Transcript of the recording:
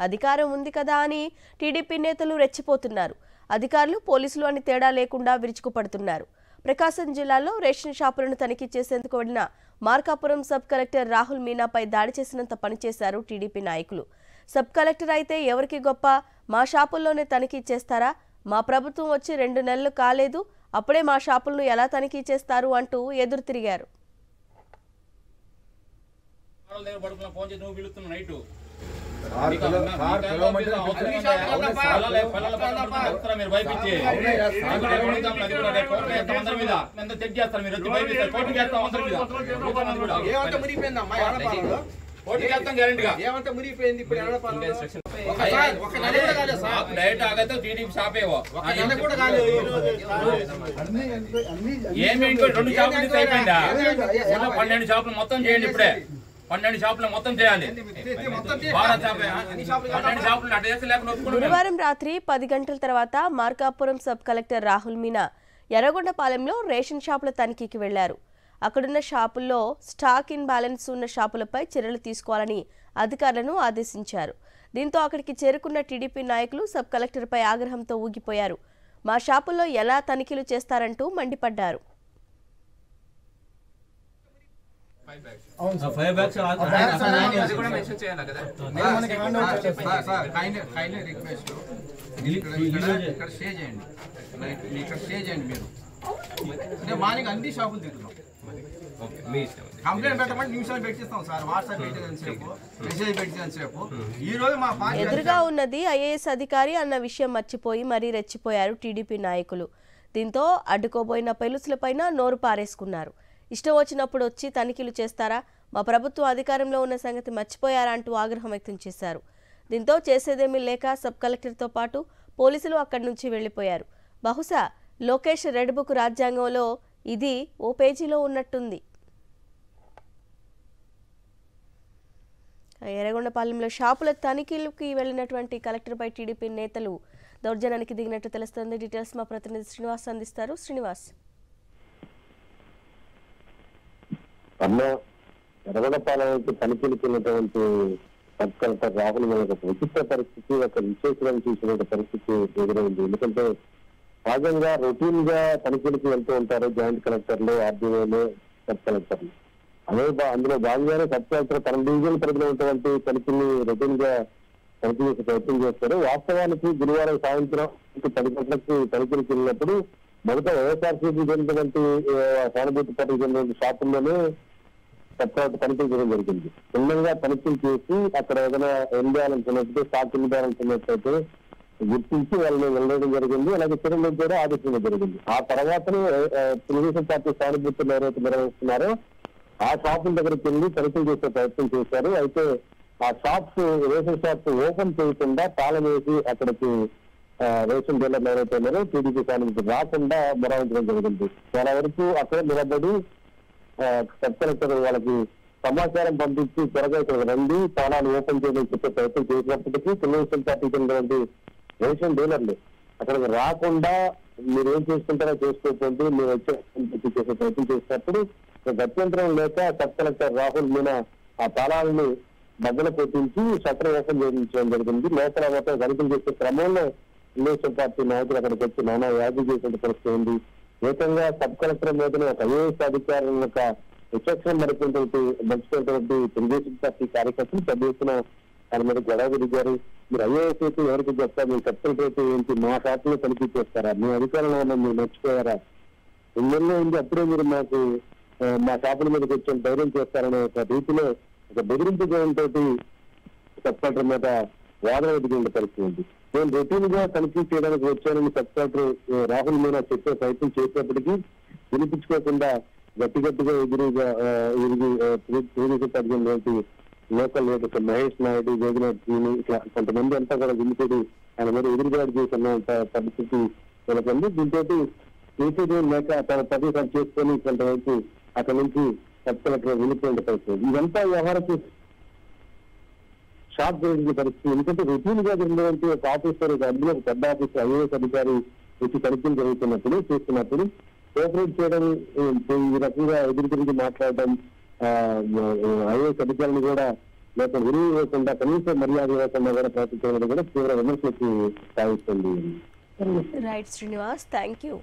అధికారం ఉంది కదా అని టీడీపీ నేతలు రెచ్చిపోతున్నారు. అధికారులు పోలీసులు అని తేడా లేకుండా విరుచుకుపడుతున్నారు. ప్రకాశం జిల్లాలో రేషన్ షాపులను తనిఖీ చేసేందుకు వెళ్లిన మార్కాపురం సబ్ కలెక్టర్ రాహుల్ మీనాపై దాడి చేసినంత పనిచేశారు టీడీపీ నాయకులు. సబ్ కలెక్టర్ అయితే ఎవరికి గొప్ప? మా షాపుల్లోనే తనిఖీ చేస్తారా? మా ప్రభుత్వం వచ్చి 2 నెలలు కాలేదు, అప్పుడే మా షాపులను ఎలా తనిఖీ చేస్తారు అంటూ ఎదురు తిరిగారు. మొత్తం చేయండి. ఇప్పుడే 12 షాపులు మొత్తం చేయాలి. గురువారం రాత్రి 10 గంటల తర్వాత మార్కాపురం సబ్ కలెక్టర్ రాహుల్ మీనా ఎర్రగొండపాలెంలో రేషన్ షాపుల తనిఖీకి వెళ్లారు. అక్కడున్న షాపుల్లో స్టాక్ ఇన్ బ్యాలెన్స్ ఉన్న షాపులపై చర్యలు తీసుకోవాలని అధికారులను ఆదేశించారు. దీంతో అక్కడికి చేరుకున్న టీడీపీ నాయకులు సబ్ కలెక్టర్పై ఆగ్రహంతో ఊగిపోయారు. మా షాపుల్లో ఎలా తనిఖీలు చేస్తారంటూ మండిపడ్డారు. మార్నింగ్ అన్ని షాపులు తిరుగుతున్నాం. కంప్లైంట్ పెట్టమంటే నిమిషాలు పెట్టిస్తాం సార్. వాట్సాప్ పెట్టేసేపు, మెసేజ్ పెట్టేసేపు. ఈ రోజు మా ఎదురుగా ఉన్నది ఐఏఎస్ అధికారి అన్న విషయం మర్చిపోయి మరీ రెచ్చిపోయారు టీడీపీ నాయకులు. దీంతో అడ్డుకోబోయిన పోలీసులపైన నోరు పారేసుకున్నారు. ఇష్టం వచ్చినప్పుడు వచ్చి తనిఖీలు చేస్తారా? మా ప్రభుత్వం అధికారంలో ఉన్న సంగతి మర్చిపోయారా అంటూ ఆగ్రహం వ్యక్తం చేశారు. దీంతో చేసేదేమీ లేక సబ్ కలెక్టర్తో పాటు పోలీసులు అక్కడి నుంచి వెళ్లిపోయారు. బహుశా లోకేష్ రెడ్ బుక్ రాజ్యాంగంలో ఇది ఓ పేజీలో ఉన్నట్టుంది. ఎర్రగొండపాలెంలో షాపుల తనిఖీలకి వెళ్లినటువంటి కలెక్టర్పై టీడీపీ నేతలు దౌర్జన్యానికి దిగినట్టు తెలుస్తోంది. డీటెయిల్స్ మా ప్రతినిధి శ్రీనివాస్ అందిస్తారు. శ్రీనివాస్, ఎర్రగొండపాలెంకి తనిఖీలకు వెళ్ళినటువంటి సబ్ కలెక్టర్ రాహుల్ మీద ఒక విచిత్ర పరిస్థితి, ఒక విశేషం చూసిన పరిస్థితి ఎదురైంది. ఎందుకంటే సహజంగా రొటీన్ గా తనిఖీలకు వెళ్తూ ఉంటారు జాయింట్ కలెక్టర్లు, ఆర్డీఓలు, సబ్ కలెక్టర్లు. అందులో భాగంగానే సబ్ కలెక్టర్ తన డివిజన్ పరిధిలో ఉన్నటువంటి తనిఖీని రొటీన్ గా తనిఖీ చేసే ప్రయత్నం చేస్తారు. వాస్తవానికి గురువారం సాయంత్రం 10 గంటలకు తనిఖీలకు వెళ్ళినప్పుడు మొదట వైఎస్ఆర్సీపీ చెందినటువంటి సానుభూతి పార్టీకి చెందిన షాపుల్లోనే సబ్ కలెక్టర్ తనిఖీలు చేయడం జరిగింది. భిన్నంగా తనిఖీలు చేసి అక్కడ ఏదైనా ఇంబ్యాలెన్స్ ఉన్నట్టు, స్టాక్ ఇంబ్యాలెన్స్ ఉన్నట్లయితే గుర్తించి వాళ్ళని వెళ్ళడం జరిగింది. అలాగే చర్యలు కూడా ఆదేశించడం జరిగింది. ఆ తర్వాతనే తెలుగుదేశం పార్టీ సానుభూతులు ఎవరైతే నిర్వహిస్తున్నారో ఆ షాపుల దగ్గరికి వెళ్ళి తనిఖీలు చేసే ప్రయత్నం చేశారు. అయితే ఆ షాప్స్, రేషన్ షాప్స్ ఓపెన్ చేయకుండా తాళం వేసి అక్కడికి రేషన్ డీలర్లు ఎవరైతే ఉన్నారో టీడీపీ సానుభూతులు రాకుండా మొరాయించడం జరిగింది. చాలా వరకు అక్కడ నిలబడి సబ్ కలెక్టర్ వాళ్ళకి సమాచారం పంపించి త్వరగా ఇక్కడ రండి, తాళాలు ఓపెన్ చేయడం చెప్పే ప్రయత్నం చేసినప్పటికీ తెలుగుదేశం పార్టీకి చెందినటువంటి రేషన్ డీలర్లు అక్కడికి రాకుండా మీరు ఏం చేసుకుంటారో చేసుకోకపోతే మీరు వచ్చే చేసే ప్రయత్నం చేసినప్పుడు గత్యంతరం లేక సబ్ కలెక్టర్ రాహుల్ మీనా ఆ తాళాలను బద్దలు పెట్టించి షట్టర్ ఓపెన్ చేయించడం జరిగింది. లోపల మొత్తం తనిఖీలు చేసే క్రమంలో తెలుగుదేశం పార్టీ నాయకులు అక్కడికి వచ్చి నానా వ్యాధి చేసిన పరిస్థితి ఉంది. ఏకంగా సబ్ కలెక్టర్ మీదనే ఒక ఐఏఎస్ అధికారుల యొక్క విచక్షణ మర్చిపోయినటువంటి తెలుగుదేశం పార్టీ కార్యకర్తలు పెద్ద ఎత్తున ఆయన మీద గొడవ దిగారు. మీరు ఐఏఎస్ అయితే ఎవరికి చెప్తారు? మీ సబ్ కలెక్టర్ అయితే ఏంటి? మా షాపులో తనిఖీ చేస్తారా? మీ అధికారంలో ఉన్న మీరు మర్చిపోయారా? ఎన్నెన్నో ఉంది, అప్పుడే మీరు మాకు మా షాపుల మీదకి వచ్చి ధైర్యం చేస్తారనే ఒక రీతిలో ఒక బెదిరింపు తోటి సబ్ కలెక్టర్ మీద వాదన ఎదిగిన పరిస్థితి ఉంది. నేను రొటీన్ గా తనిఖీ చేయడానికి వచ్చానని సబ్ కలెక్టర్ రాహుల్ మీనా చెప్పే ప్రయత్నం చేసినప్పటికీ వినిపించుకోకుండా గట్టిగా ఎదురుగా Telugu Desam party local leaders Mahesh Naidu, Jagannath Srini ఇట్లా కొంతమంది అంతా కూడా వినిపడి ఆయన మీద ఎదురుదాడి చేసిన పరిస్థితి నెలకొంది. దీంతో చేసేది లేక తన ప్రదేశాలు చేసుకొని కొంతవరకు అక్కడి నుంచి సబ్ కలెక్టర్ వెళ్ళిపోయిన పరిస్థితి. ఇదంతా వ్యవహారం షాక్ జరిగిన పరిస్థితి. ఎందుకంటే రొటీన్ గా జరిగినటువంటి ఒక ఆఫీసర్, అందులో ఒక పెద్ద ఆఫీసర్ ఐఏఎస్ అధికారి వచ్చి తనిఖీలు జరుగుతున్నప్పుడు చేస్తున్నప్పుడు కోఆపరేట్ చేయడం, ఈ రకంగా ఎదురు తిరిగి మాట్లాడడం, ఐఏఎస్ అధికారులు కూడా లేక విలువ ఇవ్వకుండా కనీస మర్యాద ఇవ్వకుండా కూడా ప్రవర్తించడం కూడా తీవ్ర విమర్శలకి సాగిస్తుంది. Right Srinivas, thank you.